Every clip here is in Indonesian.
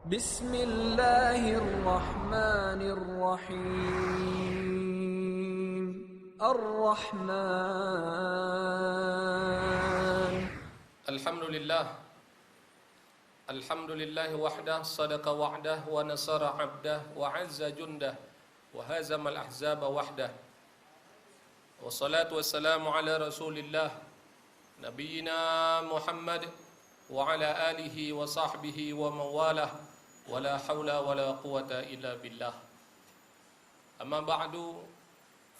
Bismillahirrahmanirrahim. Ar-Rahman. Alhamdulillah. Alhamdulillahi wahdah, sadaqa wa'dah, wa nasara abdah, wa azza jundah, wa hazama al-ahzaba wahdah. Wassalatu wassalamu ala rasulillah Nabiyyina Muhammad wa ala alihi wa sahbihi wa mawalah, wa la hawla wa la quwata illa billah. Amma ba'du,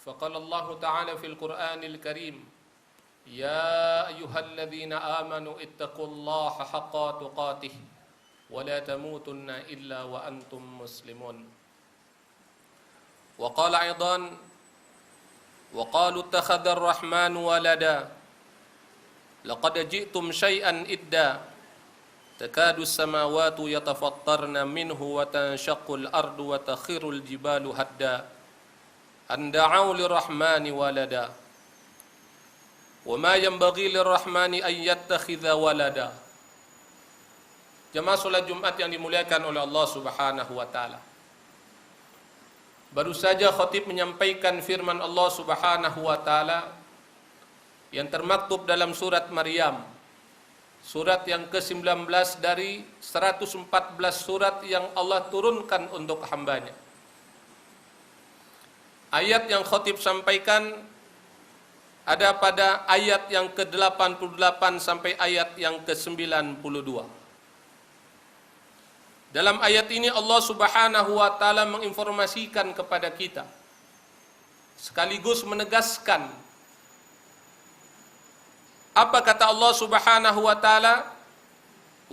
faqala Allah ta'ala fil Qur'anil Karim, Ya ayyuhalladzina amanu ittaqullaha haqqa tuqatih wa la tamutunna illa wa antum muslimun. Wa qala aidan, wa qalu ittakhadha ar-rahmanu walada laqad ji'tum syai'an idda takadu as-samawati yatafattarna minhu wa tanshaqqu al-ardu wa takhiru al-jibalu hadda an da'u lir-rahmani walada wa ma yanbaghi lir-rahmani an yattakhidha walada. Jamaah salat Jumat yang dimuliakan oleh Allah Subhanahu wa taala. Baru saja khatib menyampaikan firman Allah Subhanahu wa taala yang termaktub dalam surat Maryam, surat yang ke-19 dari 114 surat yang Allah turunkan untuk hambanya. Ayat yang khatib sampaikan ada pada ayat yang ke-88 sampai ayat yang ke-92. Dalam ayat ini Allah Subhanahu wa taala menginformasikan kepada kita sekaligus menegaskan apa kata Allah Subhanahu wa taala,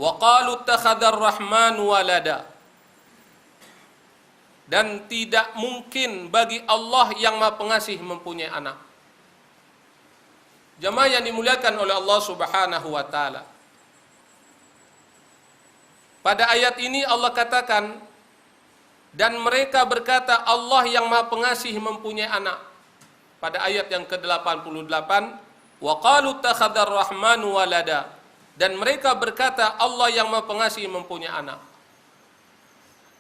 wa qalu ittakhadha ar-rahmanu walada. Dan tidak mungkin bagi Allah yang Maha Pengasih mempunyai anak. Jamaah yang dimuliakan oleh Allah Subhanahu wa taala. Pada ayat ini Allah katakan, dan mereka berkata Allah yang Maha Pengasih mempunyai anak. Pada ayat yang ke-88, wa qalu ittakhadha ar-rahmanu walada. Dan mereka berkata Allah yang Maha Pengasih mempunyai anak.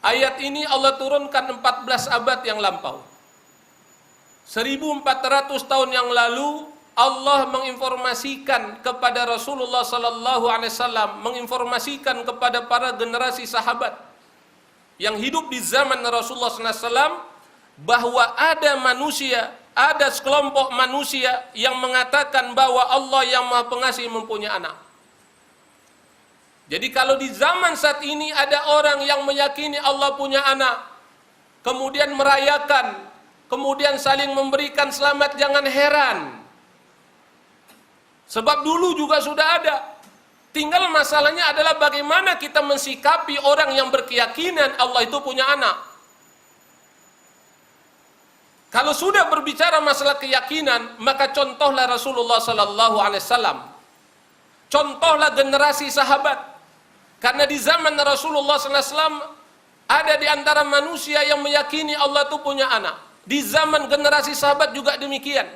Ayat ini Allah turunkan 14 abad yang lampau. 1400 tahun yang lalu Allah menginformasikan kepada Rasulullah sallallahu alaihi wasallam, menginformasikan kepada para generasi sahabat yang hidup di zaman Rasulullah sallallahu alaihi wasallam bahwa ada manusia, ada sekelompok manusia yang mengatakan bahwa Allah yang Maha Pengasih mempunyai anak. Jadi kalau di zaman saat ini ada orang yang meyakini Allah punya anak, kemudian merayakan, kemudian saling memberikan selamat, jangan heran. Sebab dulu juga sudah ada. Tinggal masalahnya adalah bagaimana kita mensikapi orang yang berkeyakinan Allah itu punya anak. Kalau sudah berbicara masalah keyakinan, maka contohlah Rasulullah sallallahu alaihi wasallam. Contohlah generasi sahabat. Karena di zaman Rasulullah sallallahu alaihi wasallam ada di antara manusia yang meyakini Allah itu punya anak. Di zaman generasi sahabat juga demikian.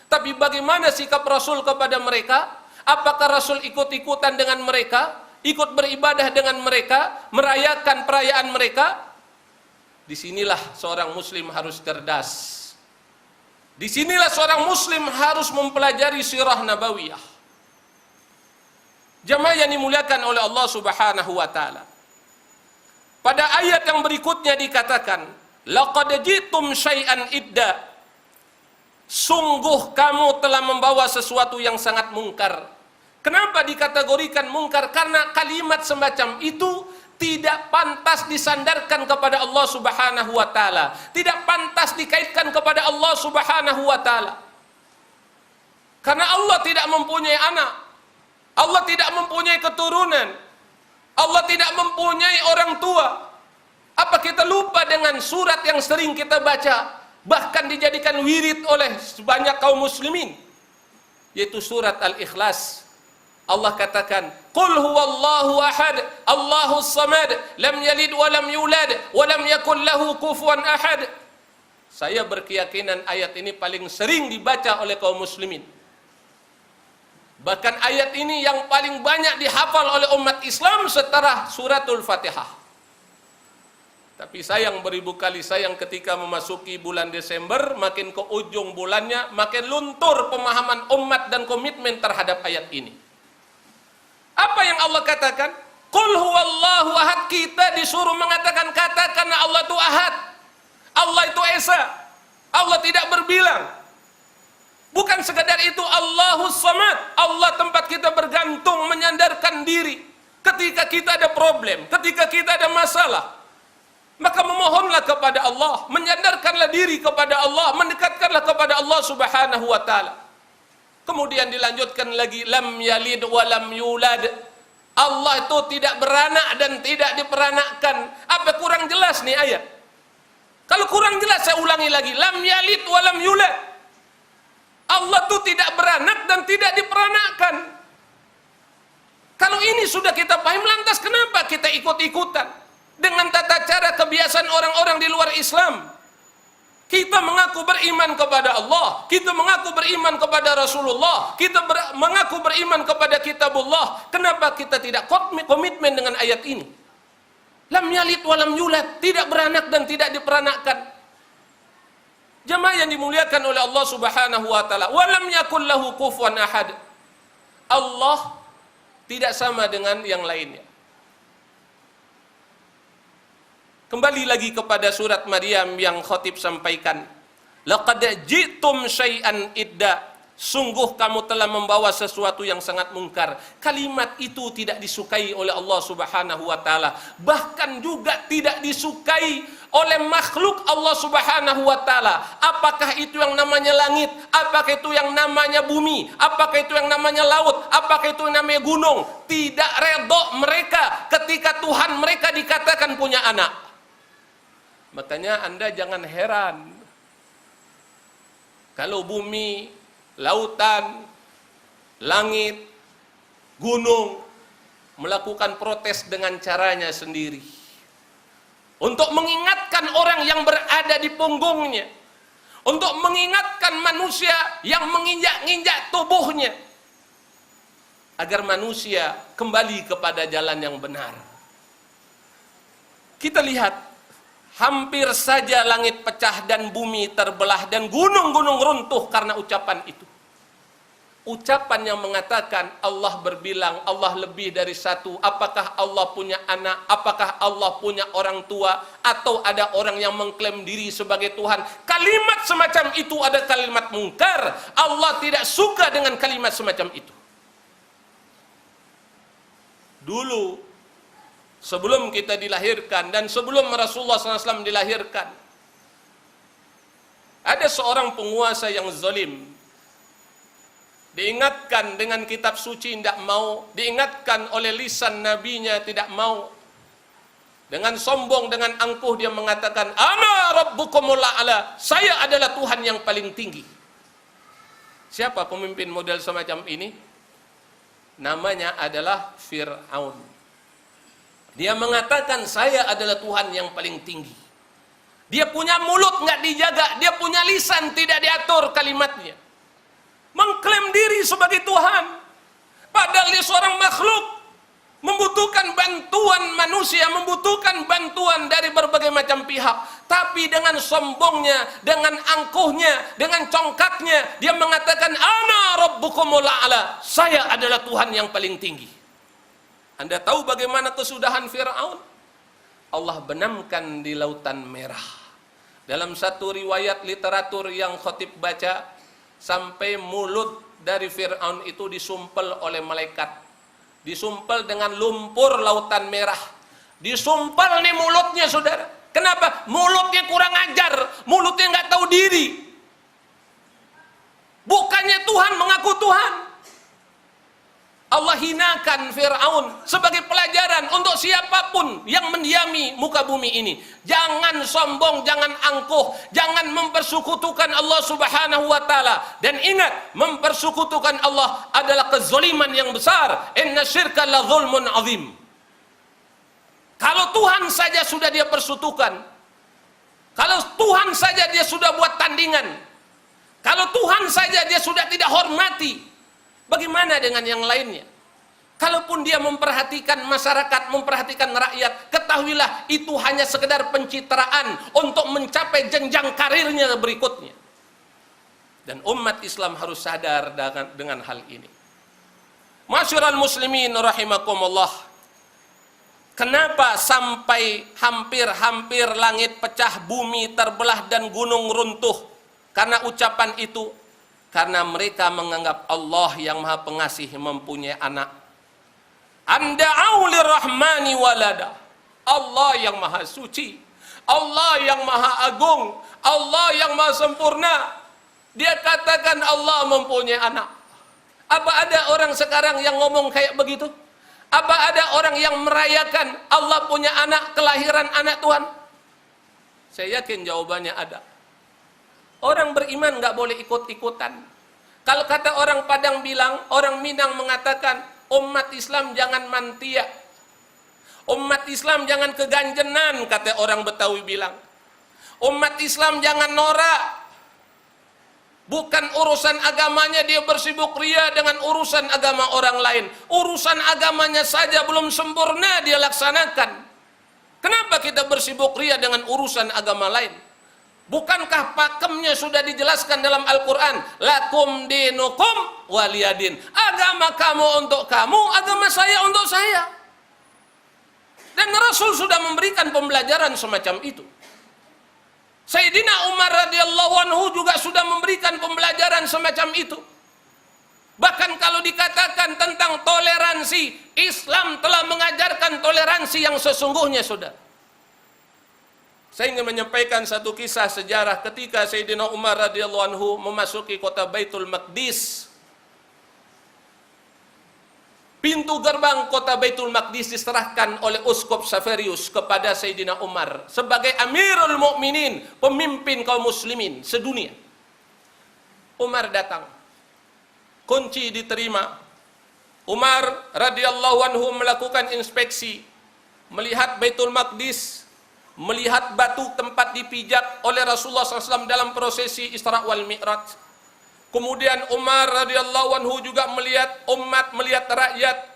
Tapi bagaimana sikap Rasul kepada mereka? Apakah Rasul ikut-ikutan dengan mereka? Ikut beribadah dengan mereka? Merayakan perayaan mereka? Disinilah seorang muslim harus cerdas. Disinilah seorang muslim harus mempelajari sirah nabawiyah. Jamaah yang dimuliakan oleh Allah Subhanahu wa taala. Pada ayat yang berikutnya dikatakan, laqad jitum syai'an idda. Sungguh kamu telah membawa sesuatu yang sangat mungkar. Kenapa dikategorikan mungkar? Karena kalimat semacam itu tidak pantas disandarkan kepada Allah Subhanahu wa taala, tidak pantas dikaitkan kepada Allah Subhanahu wa taala. Karena Allah tidak mempunyai anak, Allah tidak mempunyai keturunan, Allah tidak mempunyai orang tua. Apa kita lupa dengan surat yang sering kita baca, bahkan dijadikan wirid oleh sebanyak kaum muslimin, yaitu surat Al-Ikhlas. Allah katakan, Qul huwallahu ahad, Allahus samad, lam yalid wa lam yulad, wa lam yakul lahu kufuwan ahad. Saya berkeyakinan ayat ini paling sering dibaca oleh kaum muslimin. Bahkan ayat ini yang paling banyak dihafal oleh umat Islam setelah suratul Fatihah. Tapi sayang, beribu kali sayang, ketika memasuki bulan Desember, makin ke ujung bulannya, makin luntur pemahaman umat dan komitmen terhadap ayat ini. Apa yang Allah katakan? Qul huwallahu ahad. Kita disuruh mengatakan, katakan Allah itu ahad. Allah itu esa. Allah tidak berbilang. Bukan sekadar itu, Allahus samad. Allah tempat kita bergantung, menyandarkan diri. Ketika kita ada problem, ketika kita ada masalah, maka memohonlah kepada Allah, menyandarkanlah diri kepada Allah, mendekatkanlah kepada Allah Subhanahu wa taala. Kemudian dilanjutkan lagi, lam yalid wa lam yulad. Allah itu tidak beranak dan tidak diperanakkan. Apa kurang jelas nih ayat? Kalau kurang jelas saya ulangi lagi, lam yalid wa lam yulad. Allah itu tidak beranak dan tidak diperanakkan. Kalau ini sudah kita paham, lantas kenapa kita ikut-ikutan dengan tata cara kebiasaan orang-orang di luar Islam? Kita mengaku beriman kepada Allah, kita mengaku beriman kepada Rasulullah, kita mengaku beriman kepada kitabullah. Kenapa kita tidak komitmen dengan ayat ini? Lam yalid wa lam yulad, tidak beranak dan tidak diperanakkan. Jamaah yang dimuliakan oleh Allah Subhanahu wa taala, wa lam yakul lahu kufuwan ahad. Allah tidak sama dengan yang lainnya. Kembali lagi kepada surat Maryam yang khatib sampaikan. Laqad ji'tum syai'an idda. Sungguh kamu telah membawa sesuatu yang sangat mungkar. Kalimat itu tidak disukai oleh Allah Subhanahu wa taala. Bahkan juga tidak disukai oleh makhluk Allah Subhanahu wa taala. Apakah itu yang namanya langit? Apakah itu yang namanya bumi? Apakah itu yang namanya laut? Apakah itu yang namanya gunung? Tidak redha mereka ketika Tuhan mereka dikatakan punya anak. Makanya Anda jangan heran kalau bumi, lautan, langit, gunung melakukan protes dengan caranya sendiri untuk mengingatkan orang yang berada di punggungnya, untuk mengingatkan manusia yang menginjak-injak tubuhnya, agar manusia kembali kepada jalan yang benar. Kita lihat, hampir saja langit pecah dan bumi terbelah dan gunung-gunung runtuh karena ucapan itu. Ucapan yang mengatakan Allah berbilang, Allah lebih dari satu. Apakah Allah punya anak? Apakah Allah punya orang tua? Atau ada orang yang mengklaim diri sebagai Tuhan? Kalimat semacam itu ada kalimat mungkar. Allah tidak suka dengan kalimat semacam itu. Dulu, sebelum kita dilahirkan dan sebelum Rasulullah SAW dilahirkan, ada seorang penguasa yang zalim. Diingatkan dengan kitab suci tidak mau, diingatkan oleh lisan nabinya tidak mau. Dengan sombong, dengan angkuh dia mengatakan, ana rabbukumul a'la, saya adalah Tuhan yang paling tinggi. Siapa pemimpin model semacam ini? Namanya adalah Fir'aun. Dia mengatakan saya adalah Tuhan yang paling tinggi. Dia punya mulut nggak dijaga, dia punya lisan tidak diatur kalimatnya. Mengklaim diri sebagai Tuhan, padahal dia seorang makhluk, membutuhkan bantuan manusia, membutuhkan bantuan dari berbagai macam pihak. Tapi dengan sombongnya, dengan angkuhnya, dengan congkaknya, dia mengatakan ana rabbukumul a'la, saya adalah Tuhan yang paling tinggi. Anda tahu bagaimana kesudahan Fir'aun? Allah benamkan di lautan merah. Dalam satu riwayat literatur yang khatib baca, sampai mulut dari Fir'aun itu disumpel oleh malaikat. Disumpel dengan lumpur lautan merah. Disumpel nih mulutnya, saudara. Kenapa? Mulutnya kurang ajar, mulutnya nggak tahu diri. Bukannya Tuhan mengaku Tuhan. Allah hinakan Fir'aun sebagai pelajaran untuk siapapun yang mendiami muka bumi ini. Jangan sombong, jangan angkuh, jangan mempersekutukan Allah Subhanahu wa taala. Dan ingat, mempersekutukan Allah adalah kezaliman yang besar. Inna syirka la zulmun azim. Kalau Tuhan saja sudah dia persekutukan, kalau Tuhan saja dia sudah buat tandingan, kalau Tuhan saja dia sudah tidak hormati, bagaimana dengan yang lainnya? Kalaupun dia memperhatikan masyarakat, memperhatikan rakyat, ketahuilah itu hanya sekedar pencitraan untuk mencapai jenjang karirnya berikutnya. Dan umat Islam harus sadar dengan hal ini. Masyarul muslimin rahimakumullah. Kenapa sampai hampir-hampir langit pecah, bumi terbelah dan gunung runtuh? Karena ucapan itu. Karena mereka menganggap Allah yang Maha Pengasih mempunyai anak. Anda'u lirrahmani walada. Allah yang Maha Suci, Allah yang Maha Agung, Allah yang Maha Sempurna. Dia katakan Allah mempunyai anak. Apa ada orang sekarang yang ngomong kayak begitu? Apa ada orang yang merayakan Allah punya anak, kelahiran anak Tuhan? Saya yakin jawabannya ada. Orang beriman nggak boleh ikut-ikutan. Kalau kata orang Padang bilang, orang Minang mengatakan, umat Islam jangan mantia. Umat Islam jangan keganjenan, kata orang Betawi bilang. Umat Islam jangan norak. Bukan urusan agamanya dia bersibuk ria dengan urusan agama orang lain. Urusan agamanya saja belum sempurna dia laksanakan. Kenapa kita bersibuk ria dengan urusan agama lain? Bukankah pakemnya sudah dijelaskan dalam Al-Quran? Lakum dinukum waliyadin. Agama kamu untuk kamu, agama saya untuk saya. Dan Rasul sudah memberikan pembelajaran semacam itu. Sayyidina Umar radhiyallahu anhu juga sudah memberikan pembelajaran semacam itu. Bahkan kalau dikatakan tentang toleransi, Islam telah mengajarkan toleransi yang sesungguhnya, saudara. Saya ingin menyampaikan satu kisah sejarah ketika Sayyidina Umar radhiyallahu anhu memasuki kota Baitul Maqdis. Pintu gerbang kota Baitul Maqdis diserahkan oleh Uskup Saverius kepada Sayyidina Umar sebagai Amirul Mukminin, pemimpin kaum muslimin sedunia. Umar datang. Kunci diterima. Umar radhiyallahu anhu melakukan inspeksi, melihat Baitul Maqdis, melihat batu tempat dipijak oleh Rasulullah SAW dalam prosesi Isra wal Mi'raj. Kemudian Umar radhiyallahu anhu juga melihat umat, melihat rakyat.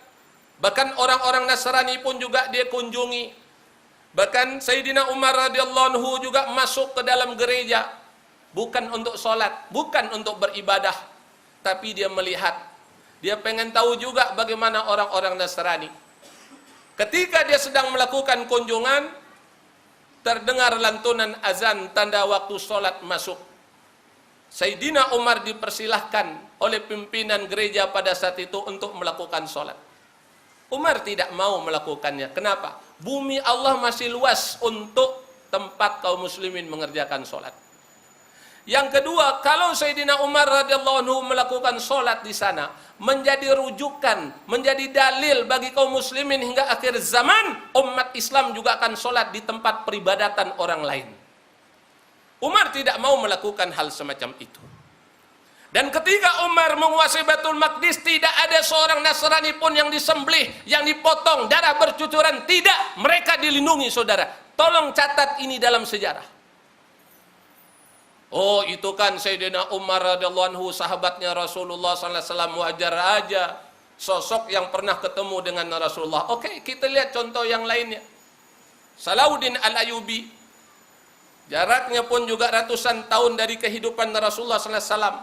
Bahkan orang-orang Nasrani pun juga dia kunjungi. Bahkan Sayyidina Umar radhiyallahu anhu juga masuk ke dalam gereja. Bukan untuk sholat, bukan untuk beribadah. Tapi dia melihat. Dia pengen tahu juga bagaimana orang-orang Nasrani. Ketika dia sedang melakukan kunjungan, terdengar lantunan azan tanda waktu sholat masuk. Sayyidina Umar dipersilahkan oleh pimpinan gereja pada saat itu untuk melakukan sholat. Umar tidak mau melakukannya. Kenapa? Bumi Allah masih luas untuk tempat kaum muslimin mengerjakan sholat. Yang kedua, kalau Sayyidina Umar radhiyallahu anhu melakukan sholat di sana, menjadi rujukan, menjadi dalil bagi kaum muslimin hingga akhir zaman, umat Islam juga akan sholat di tempat peribadatan orang lain. Umar tidak mau melakukan hal semacam itu. Dan ketika Umar menguasai Baitul Maqdis, tidak ada seorang Nasrani pun yang disembelih, yang dipotong, darah bercucuran, tidak. Mereka dilindungi, saudara. Tolong catat ini dalam sejarah. Oh, itu kan Sayyidina Umar radhiyallahu anhu, sahabatnya Rasulullah sallallahu alaihi wasallam, wajar aja. Sosok yang pernah ketemu dengan Rasulullah. Oke, kita lihat contoh yang lainnya. Salahuddin Al-Ayyubi. Jaraknya pun juga ratusan tahun dari kehidupan Rasulullah sallallahu alaihi wasallam.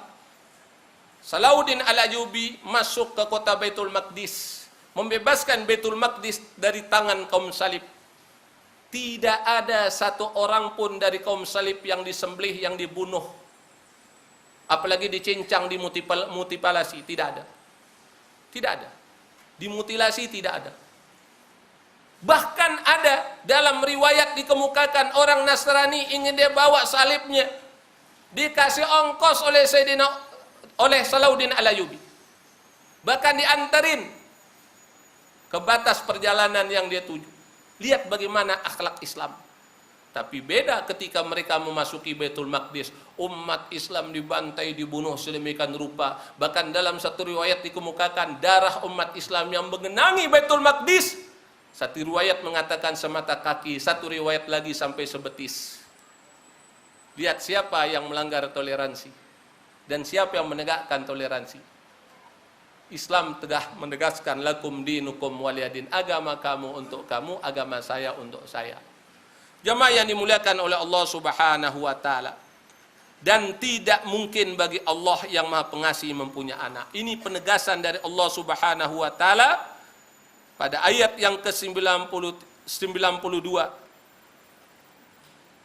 Salahuddin Al-Ayyubi masuk ke kota Baitul Maqdis, membebaskan Baitul Maqdis dari tangan kaum salib. Tidak ada satu orang pun dari kaum salib yang disembelih, yang dibunuh, apalagi dicincang, dimutilasi. Tidak ada. Tidak ada. Dimutilasi tidak ada. Bahkan ada dalam riwayat dikemukakan orang Nasrani ingin dia bawa salibnya, dikasih ongkos oleh Salahuddin Al-Ayyubi. Bahkan diantarin ke batas perjalanan yang dia tuju. Lihat bagaimana akhlak Islam. Tapi beda ketika mereka memasuki Baitul Maqdis. Umat Islam dibantai, dibunuh sedemikian rupa. Bahkan dalam satu riwayat dikemukakan darah umat Islam yang mengenangi Baitul Maqdis. Satu riwayat mengatakan semata kaki, satu riwayat lagi sampai sebetis. Lihat siapa yang melanggar toleransi dan siapa yang menegakkan toleransi. Islam telah menegaskan lakum dinukum waliyadin, agama kamu untuk kamu, agama saya untuk saya. Jemaah yang dimuliakan oleh Allah Subhanahu wa taala. Dan tidak mungkin bagi Allah yang Maha Pengasih mempunyai anak. Ini penegasan dari Allah Subhanahu wa taala pada ayat yang ke-92.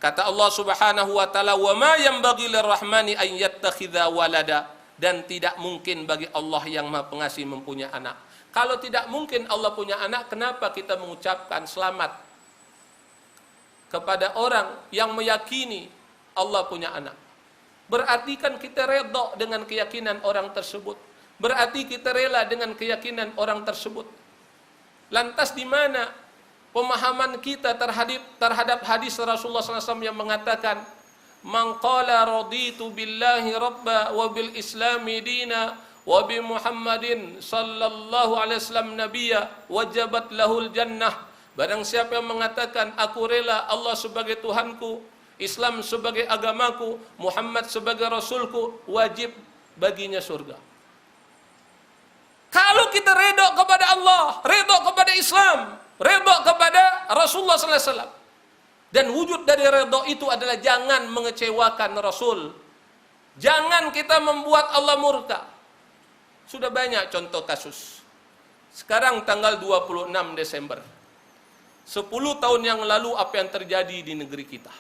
Kata Allah Subhanahu wa taala, "Wa ma yanbaghi lirrahmani an yattakhidha walada." Dan tidak mungkin bagi Allah yang Maha Pengasih mempunyai anak. Kalau tidak mungkin Allah punya anak, kenapa kita mengucapkan selamat kepada orang yang meyakini Allah punya anak? Berarti kan kita redha dengan keyakinan orang tersebut. Berarti kita rela dengan keyakinan orang tersebut. Lantas di mana pemahaman kita terhadap hadis Rasulullah SAW yang mengatakan, "Man qala raditu billahi rabba wa bil islami dina wa bi Muhammadin sallallahu alaihi wasallam nabiyya wajabat lahul jannah." Barang siapa yang mengatakan aku rela Allah sebagai Tuhanku, Islam sebagai agamaku, Muhammad sebagai rasulku, wajib baginya surga. Kalau kita redha kepada Allah, redha kepada Islam, redha kepada Rasulullah sallallahu alaihi wasallam, dan wujud dari redha itu adalah jangan mengecewakan Rasul. Jangan kita membuat Allah murka. Sudah banyak contoh kasus. Sekarang tanggal 26 Desember. 10 tahun yang lalu apa yang terjadi di negeri kita?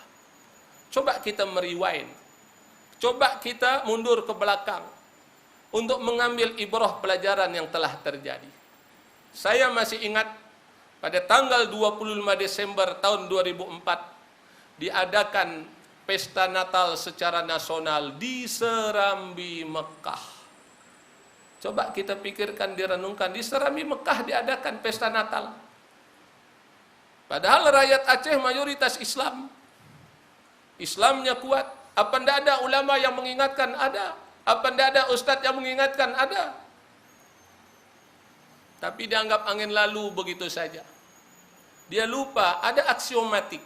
Coba kita merewind. Coba kita mundur ke belakang untuk mengambil ibrah pelajaran yang telah terjadi. Saya masih ingat pada tanggal 25 Desember tahun 2004 diadakan pesta Natal secara nasional di Serambi Mekah. Coba kita pikirkan, direnungkan, di Serambi Mekah diadakan pesta Natal. Padahal rakyat Aceh mayoritas Islam. Islamnya kuat. Apa tidak ada ulama yang mengingatkan? Ada. Apa tidak ada ustadz yang mengingatkan? Ada. Tapi dianggap angin lalu begitu saja. Dia lupa ada aksiomatik.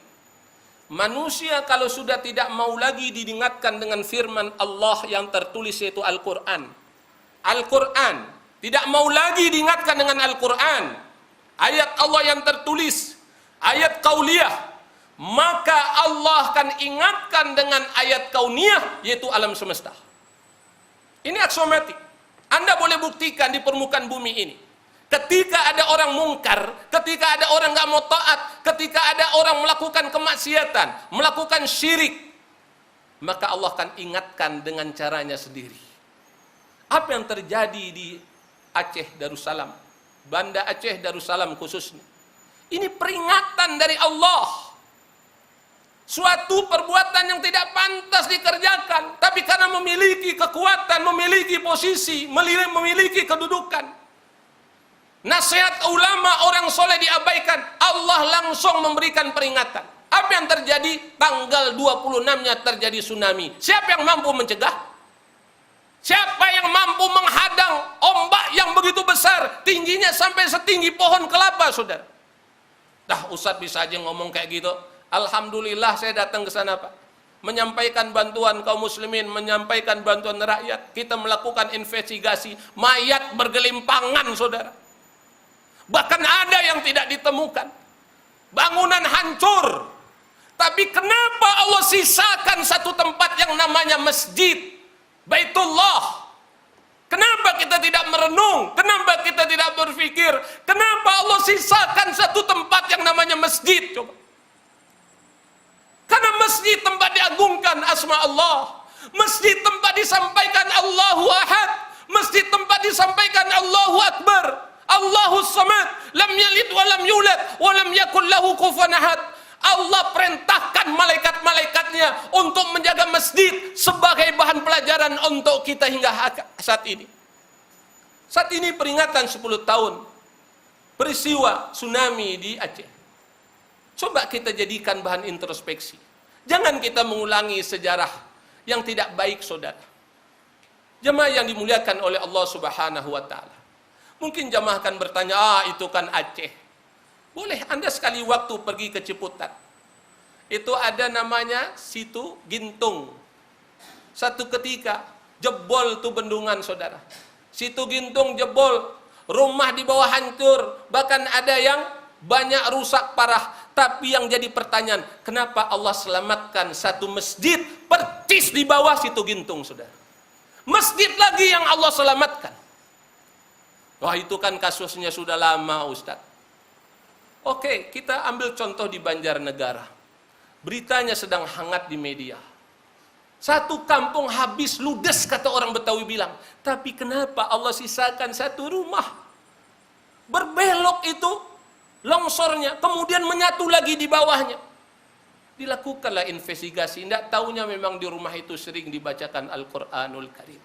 Manusia kalau sudah tidak mau lagi diingatkan dengan firman Allah yang tertulis yaitu Al-Quran. Al-Quran. Tidak mau lagi diingatkan dengan Al-Quran. Ayat Allah yang tertulis. Ayat kauliyah. Maka Allah akan ingatkan dengan ayat kauniyah yaitu alam semesta. Ini aksiomatik. Anda boleh buktikan di permukaan bumi ini. Ketika ada orang mungkar, ketika ada orang nggak mau taat, ketika ada orang melakukan kemaksiatan, melakukan syirik, maka Allah akan ingatkan dengan caranya sendiri. Apa yang terjadi di Aceh Darussalam, Banda Aceh Darussalam khususnya, ini peringatan dari Allah. Suatu perbuatan yang tidak pantas dikerjakan, tapi karena memiliki kekuatan, memiliki posisi, memiliki kedudukan, nasihat ulama orang soleh diabaikan, Allah langsung memberikan peringatan. Apa yang terjadi? Tanggal 26-nya terjadi tsunami. Siapa yang mampu mencegah? Siapa yang mampu menghadang ombak yang begitu besar, tingginya sampai setinggi pohon kelapa, saudara? Dah, Ustadz bisa aja ngomong kayak gitu. Alhamdulillah saya datang ke sana, Pak. Menyampaikan bantuan kaum muslimin, menyampaikan bantuan rakyat. Kita melakukan investigasi, mayat bergelimpangan, saudara. Bahkan ada yang tidak ditemukan. Bangunan hancur. Tapi kenapa Allah sisakan satu tempat yang namanya masjid Baitullah? Kenapa kita tidak merenung? Kenapa kita tidak berpikir? Kenapa Allah sisakan satu tempat yang namanya masjid? Coba. Karena masjid tempat diagungkan asma Allah. Masjid tempat disampaikan Allahu Ahad. Masjid tempat disampaikan Allahu Akbar. Allahus Samad, lam yalid wa lam yulad wa lam yakul lahu kufuwan ahad. Allah perintahkan malaikat-malaikatnya untuk menjaga masjid sebagai bahan pelajaran untuk kita hingga saat ini. Saat ini peringatan 10 tahun peristiwa tsunami di Aceh. Coba kita jadikan bahan introspeksi. Jangan kita mengulangi sejarah yang tidak baik, saudara. Jemaah yang dimuliakan oleh Allah Subhanahu wa taala. Mungkin jemaah akan bertanya, itu kan Aceh. Boleh Anda sekali waktu pergi ke Ciputat. Itu ada namanya situ Gintung. Satu ketika jebol tuh bendungan, saudara. Situ Gintung jebol, rumah di bawah hancur, bahkan ada yang banyak rusak parah. Tapi yang jadi pertanyaan, kenapa Allah selamatkan satu masjid persis di bawah Situ Gintung, saudara? Masjid lagi yang Allah selamatkan. Wah, itu kan kasusnya sudah lama, Ustaz. Oke, kita ambil contoh di Banjarnegara. Beritanya sedang hangat di media. Satu kampung habis ludes, kata orang Betawi bilang. Tapi kenapa Allah sisakan satu rumah? Berbelok itu longsornya, kemudian menyatu lagi di bawahnya. Dilakukanlah investigasi. Tidak taunya memang di rumah itu sering dibacakan Al-Quranul Karim.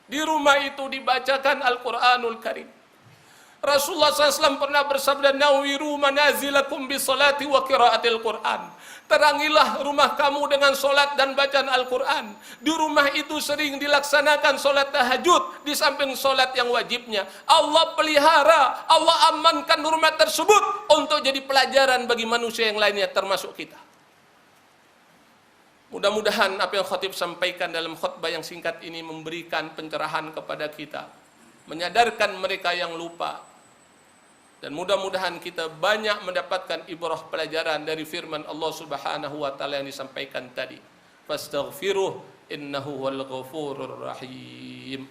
Di rumah itu dibacakan Al-Quranul Karim. Rasulullah SAW pernah bersabda, "Nawiru manazilakum bisolati wa qiraatil Quran." Terangilah rumah kamu dengan solat dan bacaan Al-Quran. Di rumah itu sering dilaksanakan solat tahajud di samping solat yang wajibnya. Allah pelihara, Allah amankan rumah tersebut untuk jadi pelajaran bagi manusia yang lainnya, termasuk kita. Mudah-mudahan apa yang khatib sampaikan dalam khutbah yang singkat ini memberikan pencerahan kepada kita, menyadarkan mereka yang lupa, dan mudah-mudahan kita banyak mendapatkan ibrah pelajaran dari firman Allah Subhanahu wa taala yang disampaikan tadi. Fastaghfiruh innahu wal ghafurur rahim.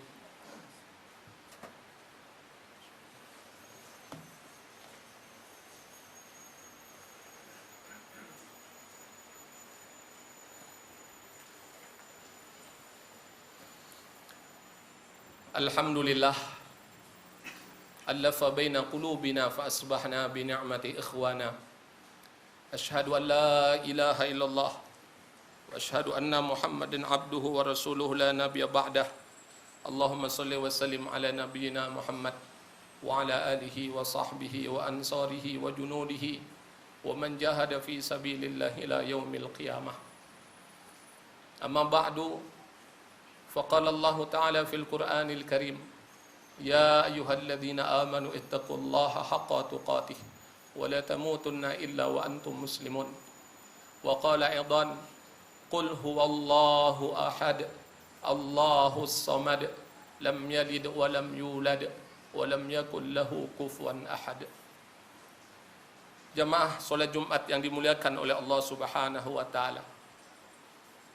Alhamdulillah allafa baina qulubina fa asbahna bi ni'mati ikhwana. Asyhadu an la ilaha illallah wa asyhadu anna Muhammadan abduhu wa rasuluhu la nabiyya ba'dah. Allahumma salli wa sallim ala nabiyyina Muhammad wa ala alihi wa sahbihi wa ansarihi wa junudihi wa man jahada fi sabilillah ila yaumil qiyamah. Amma ba'du, faqala Allah ta'ala fil Qur'anil Karim, ya ayyuhalladzina amanu ittaqullaha haqqa tuqatih wa la tamutunna illa wa antum muslimun. Wa qala aidan, qul huwallahu ahad Allahus samad lam yalid wa lam yulad wa lam yakul lahu kufuwan ahad. Jamaah salat Jumat yang dimuliakan oleh Allah Subhanahu wa taala.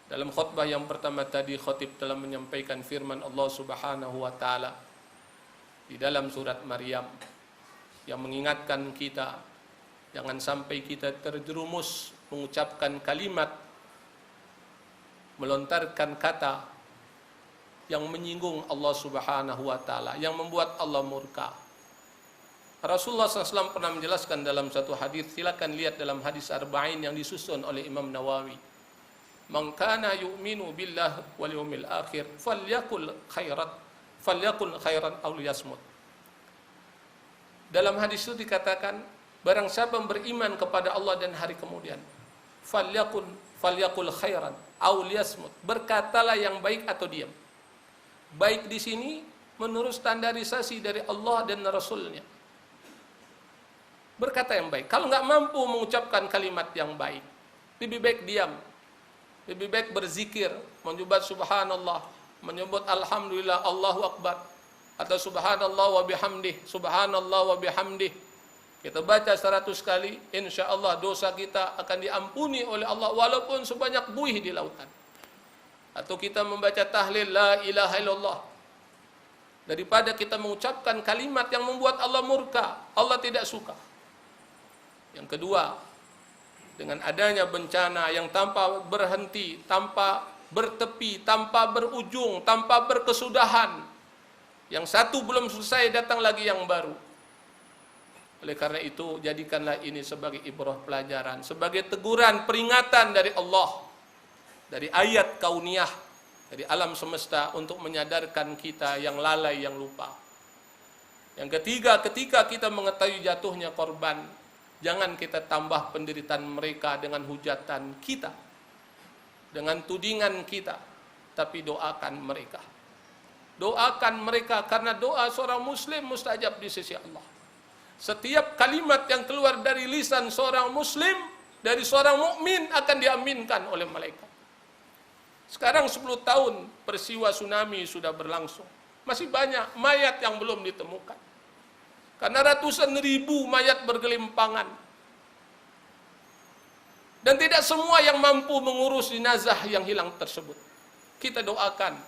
Dalam khutbah yang pertama tadi, khatib telah menyampaikan firman Allah Subhanahu wa taala di dalam surat Maryam yang mengingatkan kita jangan sampai kita terjerumus mengucapkan kalimat, melontarkan kata yang menyinggung Allah Subhanahu wa taala, yang membuat Allah murka. Rasulullah SAW pernah menjelaskan dalam satu hadis, silakan lihat dalam hadis Arba'in yang disusun oleh Imam Nawawi. Man kana yu'minu billah wal yawmil akhir falyakul khairan aw liyasmut. Dalam hadis itu dikatakan, barang siapa beriman kepada Allah dan hari kemudian, falyakul khairan aw liyasmut, berkatalah yang baik atau diam. Baik di sini menurut standarisasi dari Allah dan Rasulnya. Berkata yang baik. Kalau nggak mampu mengucapkan kalimat yang baik, lebih baik diam. Lebih baik berzikir, menyebut subhanallah, menyebut alhamdulillah, Allahu akbar, atau subhanallah wa bihamdih, subhanallah wa bihamdih. Kita baca 100 kali, insya Allah dosa kita akan diampuni oleh Allah walaupun sebanyak buih di lautan. Atau kita membaca tahlil la ilaha illallah, daripada kita mengucapkan kalimat yang membuat Allah murka, Allah tidak suka. Yang kedua, dengan adanya bencana yang tanpa berhenti, tanpa bertepi, tanpa berujung, tanpa berkesudahan, yang satu belum selesai, datang lagi yang baru. Oleh karena itu, jadikanlah ini sebagai ibrah pelajaran, sebagai teguran, peringatan dari Allah, dari ayat kauniyah, dari alam semesta, untuk menyadarkan kita yang lalai, yang lupa. Yang ketiga, ketika kita mengetahui jatuhnya korban, jangan kita tambah penderitaan mereka dengan hujatan kita, dengan tudingan kita, tapi doakan mereka. Doakan mereka, karena doa seorang muslim mustajab di sisi Allah. Setiap kalimat yang keluar dari lisan seorang muslim, dari seorang mukmin, akan diaminkan oleh malaikat. Sekarang 10 tahun peristiwa tsunami sudah berlangsung. Masih banyak mayat yang belum ditemukan. Karena ratusan ribu mayat bergelimpangan. Dan tidak semua yang mampu mengurus jenazah yang hilang tersebut. Kita doakan,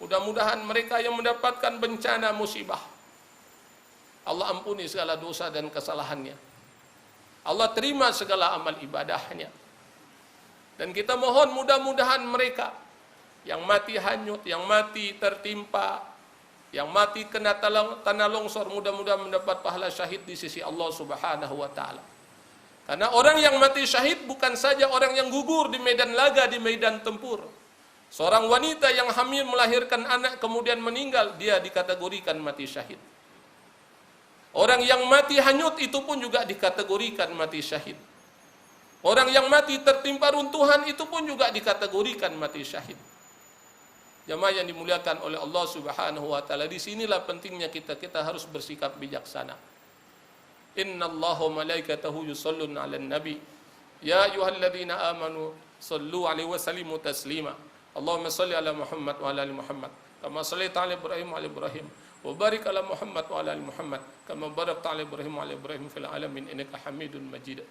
mudah-mudahan mereka yang mendapatkan bencana musibah, Allah ampuni segala dosa dan kesalahannya. Allah terima segala amal ibadahnya. Dan kita mohon mudah-mudahan mereka yang mati hanyut, yang mati tertimpa, yang mati kena tanah longsor, mudah-mudahan mendapat pahala syahid di sisi Allah Subhanahu wa taala. Karena orang yang mati syahid bukan saja orang yang gugur di medan laga, di medan tempur. Seorang wanita yang hamil melahirkan anak kemudian meninggal, dia dikategorikan mati syahid. Orang yang mati hanyut itu pun juga dikategorikan mati syahid. Orang yang mati tertimpa runtuhan itu pun juga dikategorikan mati syahid. Jamaah yang dimuliakan oleh Allah Subhanahu wa taala, disinilah pentingnya kita harus bersikap bijaksana. Innallaha wa malaikatahu yusholluna 'alan nabi ya ayyuhalladzina amanu shallu 'alaihi wa sallimu taslima. Allahumma shalli 'ala Muhammad wa 'ala ali Muhammad kama shallaita 'ala Ibrahim wa 'ala Ibrahim wa barik 'ala Muhammad wa 'ala ali Muhammad kama barakta 'ala Ibrahim wa 'ala Ibrahim fil 'alamin innaka Hamidun Majid.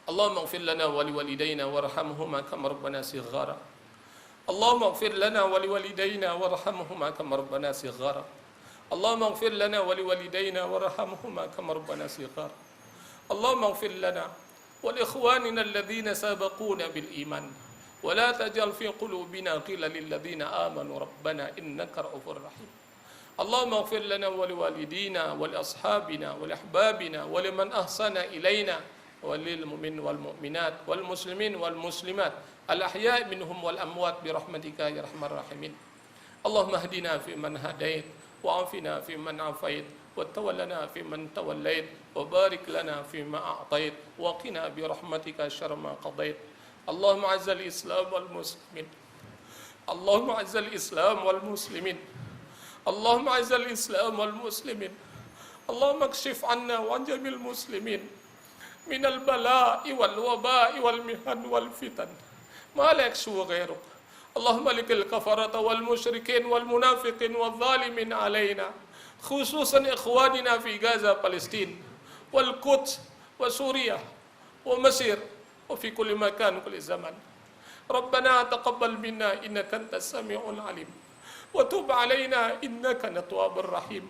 Allahumma ighfir lana wa liwalidayna warhamhuma kama rabbana shighara. Allahumma ighfir lana wa liwalidayna warhamhuma kama rabbana shighara. Allahumma ighfir lana wa liwalidayna warhamhuma kama rabbana shighara. Allahumma ighfir lana wa li ikhwanina alladhina sabaquna bil iman wa la taj'al fi qulubina ghillan lil ladzina amanu rabbana innaka ra'ufur rahim. Allahumma ighfir lana wa liwalidina wa li ashabina wa li ahbabina wa liman ahsana ilaina وللمؤمنين والمؤمنات والمسلمين والمسلمات الأحياء منهم والأموات برحمتك يا أرحم الراحمين. اللهم اهدنا فيمن هديت وعافنا فيمن عافيت وتولنا فيمن توليت وبارك لنا فيما أعطيت وقنا برحمتك شر ما قضيت. اللهم أعز الإسلام والمسلمين. اللهم أعز الإسلام والمسلمين. اللهم أعز الإسلام والمسلمين. اللهم اكشف عنا وعن جميع المسلمين من البلاء والوباء والمحن والفتن ما لا يكشف غيرك. اللهم لك الكفرة والمشركين والمنافقين والظالمين علينا، خصوصا إخواننا في غزة فلسطين والقدس وسوريا ومصر وفي كل مكان وكل زمان. ربنا تقبل منا إنك أنت السميع العليم وتب علينا إنك أنت التواب الرحيم.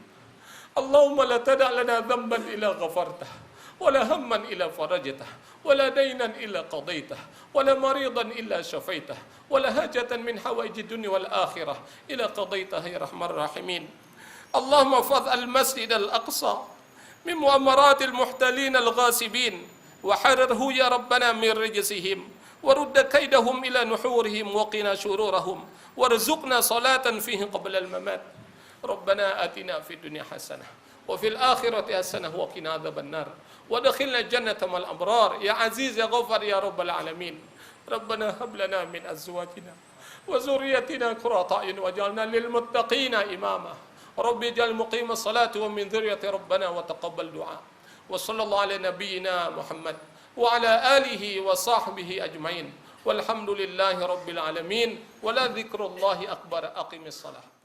اللهم لا تدع لنا ذنبا إلا غفرته ولا هما إلا فرجته ولا دينا إلا قضيته ولا مريضا إلا شفيته ولا حاجة من حوائج الدنيا والآخرة إلا قضيتها يا أرحم الراحمين. اللهم احفظ المسجد الأقصى من مؤامرات المحتلين الغاصبين وحرره يا ربنا من رجسهم ورد كيدهم إلى نحورهم وقنا شرورهم وارزقنا صلاة فيه قبل الممات. ربنا آتنا في الدنيا حسنة وفي الآخرة حسنة وقنا عذاب النار وادخلنا الجنة مع الأبرار يا عزيز يا غفر يا رب العالمين. ربنا هب لنا من أزواجنا وذريتنا قرة أعين واجعلنا للمتقين إماما. رب اجعل مقيم الصلاة ومن ذرية ربنا وتقبل دعاء. وصلى الله على نبينا محمد وعلى آله وصحبه أجمعين والحمد لله رب العالمين ولا ذكر الله أكبر. أقم الصلاة.